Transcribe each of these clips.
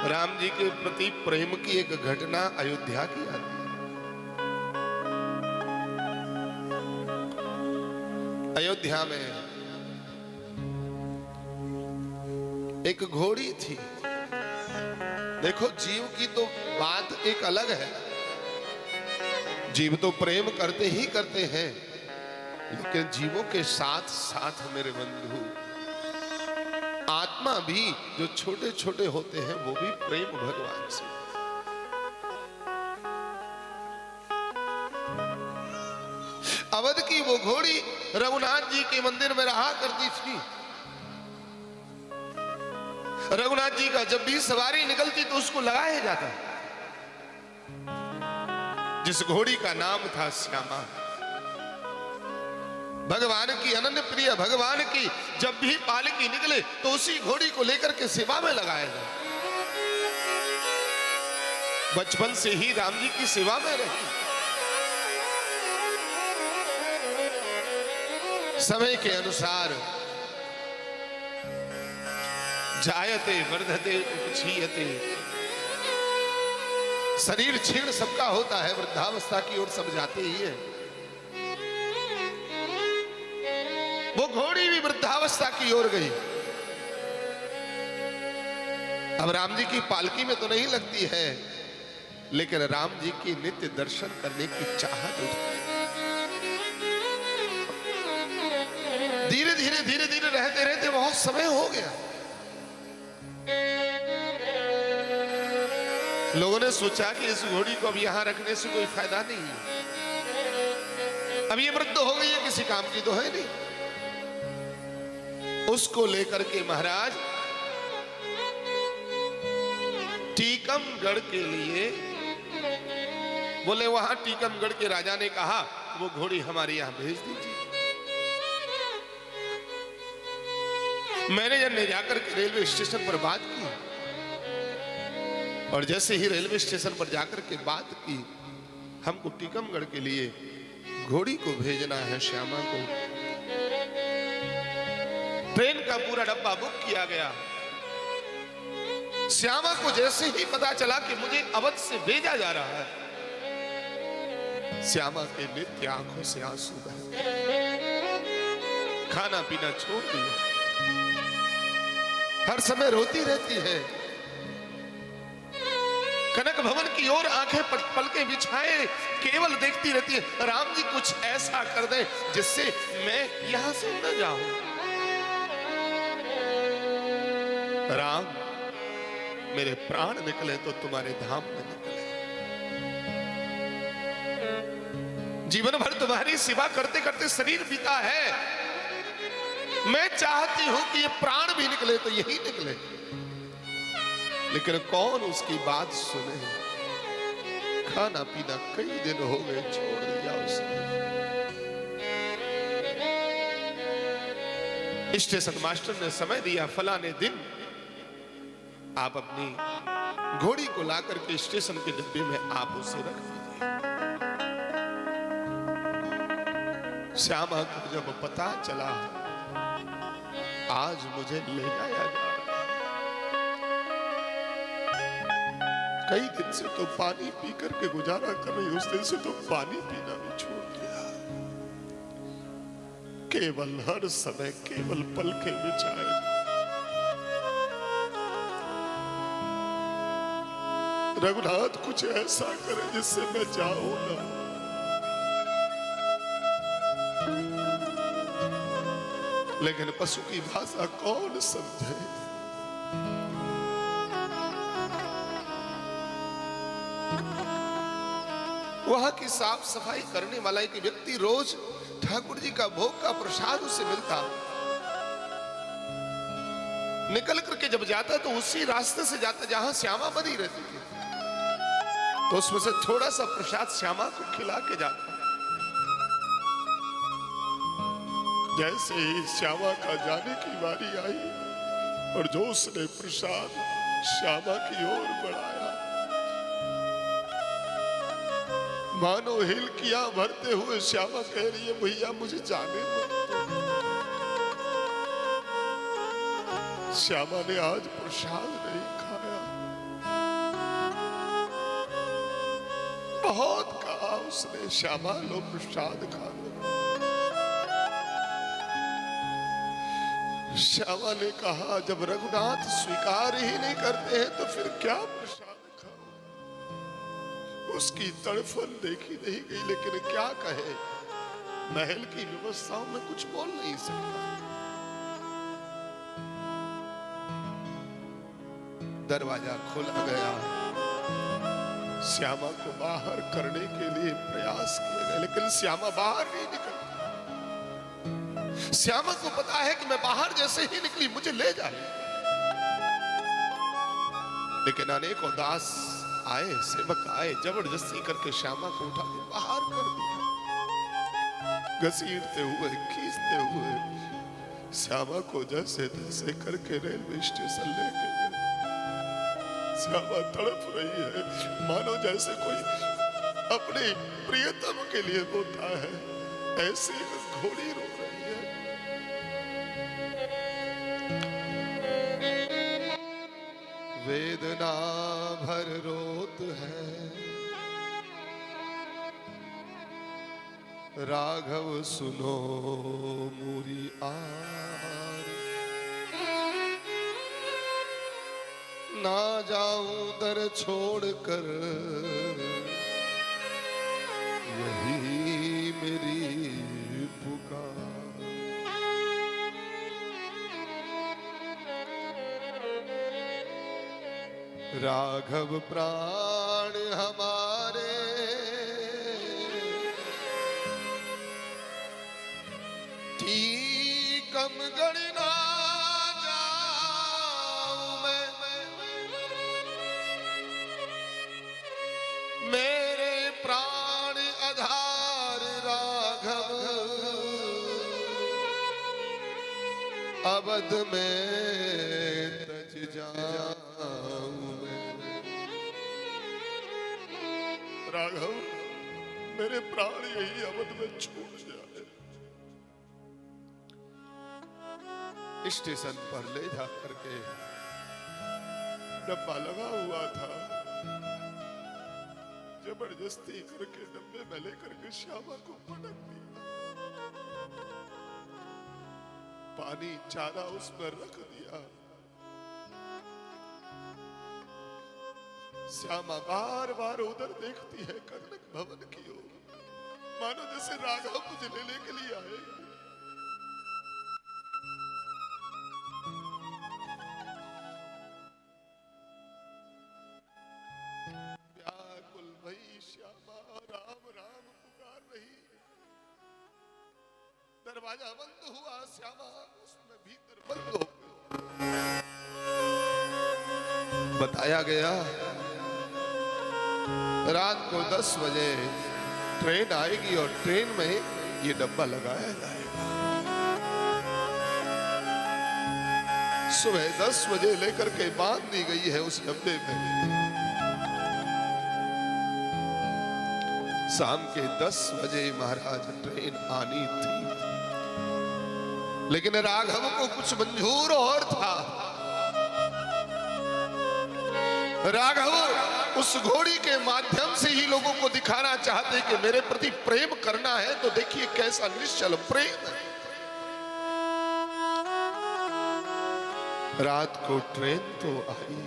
राम जी के प्रति प्रेम की एक घटना अयोध्या की आती है। अयोध्या में एक घोड़ी थी। देखो, जीव की तो बात एक अलग है। जीव तो प्रेम करते ही करते हैं, लेकिन जीवों के साथ साथ मेरे बंधु आत्मा भी जो छोटे छोटे होते हैं वो भी प्रेम भगवान से। अवध की वो घोड़ी रघुनाथ जी के मंदिर में रहा करती थी। रघुनाथ जी का जब भी सवारी निकलती तो उसको लगाया जाता, जिस घोड़ी का नाम था श्यामा। भगवान की अनन्य प्रिय भगवान की जब भी पालकी निकले तो उसी घोड़ी को लेकर के सेवा में लगाया जाए। बचपन से ही राम जी की सेवा में रही। समय के अनुसार जायते वर्धते उपक्षीयते, शरीर क्षीण सबका होता है, वृद्धावस्था की ओर सब जाते ही है। वो घोड़ी भी वृद्धावस्था की ओर गई। अब राम जी की पालकी में तो नहीं लगती है, लेकिन राम जी की नित्य दर्शन करने की चाहत उठती। धीरे धीरे धीरे धीरे रहते रहते बहुत समय हो गया। लोगों ने सोचा कि इस घोड़ी को अब यहां रखने से कोई फायदा नहीं है, अब ये वृद्ध हो गई है, किसी काम की तो है नहीं। उसको लेकर के महाराज टीकमगढ़ के लिए बोले। वहां टीकमगढ़ के राजा ने कहा वो घोड़ी हमारे यहां भेज दीजिए। मैनेजर ने जाकर के रेलवे स्टेशन पर बात की, और जैसे ही रेलवे स्टेशन पर जाकर के बात की, हमको टीकमगढ़ के लिए घोड़ी को भेजना है, श्यामा को। ट्रेन का पूरा डब्बा बुक किया गया। श्यामा को जैसे ही पता चला कि मुझे अवध से भेजा जा रहा है, श्यामा के नित्य आंखों से आंसू बहे। खाना पीना छोड़ दिया, हर समय रोती रहती है। कनक भवन की ओर आंखें पलकें बिछाए केवल देखती रहती है, राम जी कुछ ऐसा कर दे जिससे मैं यहां से न जाऊं। राम, मेरे प्राण निकले तो तुम्हारे धाम में निकले। जीवन भर तुम्हारी सेवा करते करते शरीर बीता है। मैं चाहती हूं कि ये प्राण भी निकले तो यही निकले, लेकिन कौन उसकी बात सुने। खाना पीना कई दिन हो गए, छोड़ दिया उसने। स्टेशन मास्टर ने समय दिया, फलाने दिन आप अपनी घोड़ी को लाकर के स्टेशन के डिब्बे में आप उसे रख दीजिए। श्यामा को जब पता चला आज मुझे ले जाया जा रहा, कई दिन से तो पानी पी करके गुजारा कर रही, उस दिन से तो पानी पीना भी छोड़ दिया। केवल हर समय केवल पलके बिछाए। रघुनाथ कुछ ऐसा करे जिससे मैं जाऊं ना। लेकिन पशु की भाषा कौन समझे। वहां की साफ सफाई करने वाला एक व्यक्ति रोज ठाकुर जी का भोग का प्रसाद उसे मिलता। निकल करके जब जाता तो उसी रास्ते से जाता जहां श्यामा बनी रहती थी, तो उसमें से थोड़ा सा प्रसाद श्यामा को खिला के जाता। जैसे ही श्यामा का जाने की बारी आई और जो उसने प्रसाद श्यामा की ओर बढ़ाया, मानो हिलकियां भरते हुए श्यामा कह रही है, भैया मुझे जाने मत दो। श्यामा ने आज प्रसाद नहीं खाया, बहुत कहा उसने, श्यामा लो प्रसाद खा लो। श्यामा ने कहा जब रघुनाथ स्वीकार ही नहीं करते हैं तो फिर क्या प्रसाद खाओ। उसकी तड़फन देखी नहीं गई, लेकिन क्या कहे, महल की व्यवस्थाओं में कुछ बोल नहीं सकता। दरवाजा खोला गया, श्यामा को बाहर करने के लिए प्रयास किए गए, लेकिन श्यामा बाहर नहीं निकलती। श्यामा को पता है कि मैं बाहर जैसे ही निकली मुझे ले जाए, लेकिन अनेकों दास आए, सेवक आए, जबरदस्ती करके श्यामा को उठा के बाहर कर दिया। घसीटते हुए, खींचते हुए श्यामा को जैसे तैसे करके रेलवे स्टेशन ले गए। श्यामा तड़प रही है, मानो जैसे कोई अपने प्रियतम के लिए रोता है, ऐसे घोड़ी रो रही है। वेदना भर रोत है राघव सुनो मुरी आर, ना जाऊं दर छोड़कर यही मेरी पुकार। राघव प्राण हमारे ठीकम गणना जाऊं मैं, मेरे प्राण आधार राघव अवध में तज जाऊं मैं। राघव मेरे प्राण यही अवध में छूट जाए। स्टेशन पर ले जा करके डब्बा लगा हुआ था, जबरदस्ती करके डब्बे में लेकर के श्यामा को पटक दिया। पानी चारा उस पर रख दिया। श्यामा बार बार उधर देखती है कनक भवन की ओर, मानो जैसे राघव मुझे लेने के लिए आए। व्याकुल भई श्यामा राम राम पुकार रही। दरवाजा बंद हुआ, श्यामा उसमें भीतर बंद हो गई। बताया गया रात को 10 बजे ट्रेन आएगी और ट्रेन में ये डब्बा लगाया जाएगा। सुबह 10 बजे लेकर के बांध दी गई है उस डब्बे में। शाम के 10 बजे महाराज ट्रेन आनी थी, लेकिन राघव को कुछ मंजूर और था। राघव उस घोड़ी के माध्यम से ही लोगों को दिखाना चाहते कि मेरे प्रति प्रेम करना है तो देखिए कैसा निश्चल प्रेम है। रात को ट्रेन तो आई,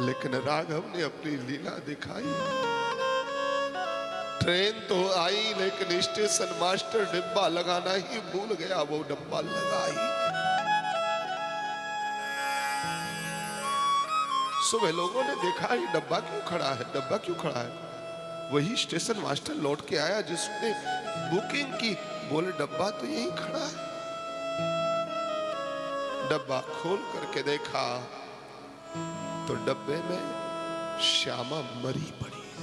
लेकिन राघव ने अपनी लीला दिखाई। ट्रेन तो आई, लेकिन स्टेशन मास्टर डिब्बा लगाना ही भूल गया। वो डिब्बा लगा ही। सुबह लोगों ने देखा ये डब्बा क्यों खड़ा है, डब्बा क्यों खड़ा है। वही स्टेशन मास्टर लौट के आया जिसने बुकिंग की, बोले डब्बा तो यही खड़ा है। डब्बा खोल करके देखा तो डब्बे में श्यामा मरी पड़ी है।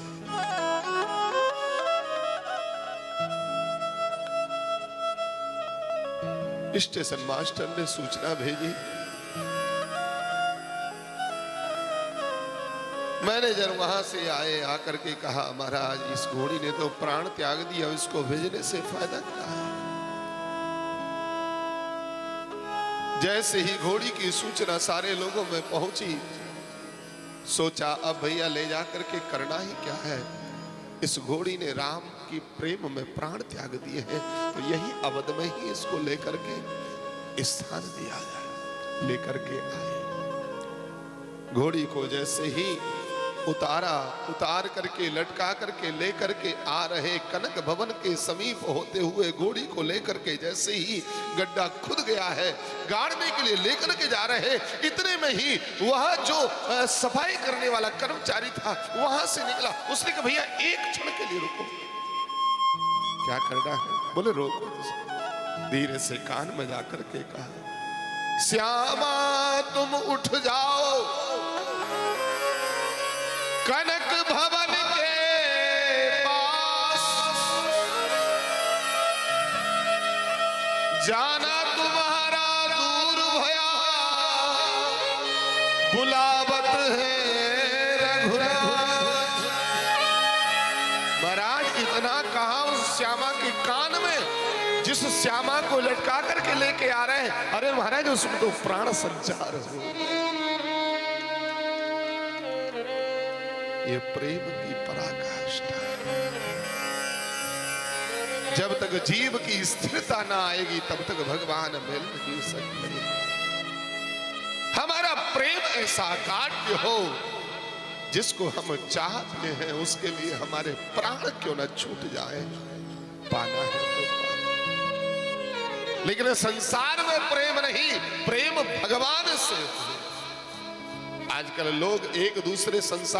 स्टेशन मास्टर ने सूचना भेजी। मैनेजर वहां से आए, आकर के कहा महाराज इस घोड़ी ने तो प्राण त्याग दिया, इसको भेजने से फायदा क्या है। जैसे ही घोड़ी की सूचना सारे लोगों में पहुंची, सोचा अब भैया ले जा करके करना ही क्या है। इस घोड़ी ने राम की प्रेम में प्राण त्याग दिए हैं, तो यही अवध में ही इसको लेकर के स्थान दिया जाए। लेकर के आए, घोड़ी को जैसे ही उतार करके लटका करके लेकर के आ रहे, कनक भवन के समीप होते हुए घोड़ी को लेकर के जैसे ही गड्ढा खुद गया है, गाड़ने के लिए लेकर के जा रहे, इतने में ही वह जो सफाई करने वाला कर्मचारी था वहां से निकला। उसने कहा भैया एक क्षण के लिए रुको। क्या करना है? बोले रोको। धीरे से कान में जाकर के कहा, श्यामा तुम उठ जाओ, कनक भवन के पास जाना तुम्हारा दूर भया, बुलावत है रघुनाथ। महाराज इतना कहा उस श्यामा के कान में, जिस श्यामा को लटका करके लेके आ रहे हैं। अरे महाराज उसमें तो प्राण संचार हो। ये प्रेम की पराकाष्ठा। जब तक जीव की स्थिरता ना आएगी तब तक भगवान मिल नहीं सकते। हमारा प्रेम ऐसा काट्य हो, जिसको हम चाहते हैं उसके लिए हमारे प्राण क्यों न छूट जाए। पाना है तो पाना, लेकिन संसार में प्रेम नहीं, प्रेम भगवान से। आजकल लोग एक दूसरे संसार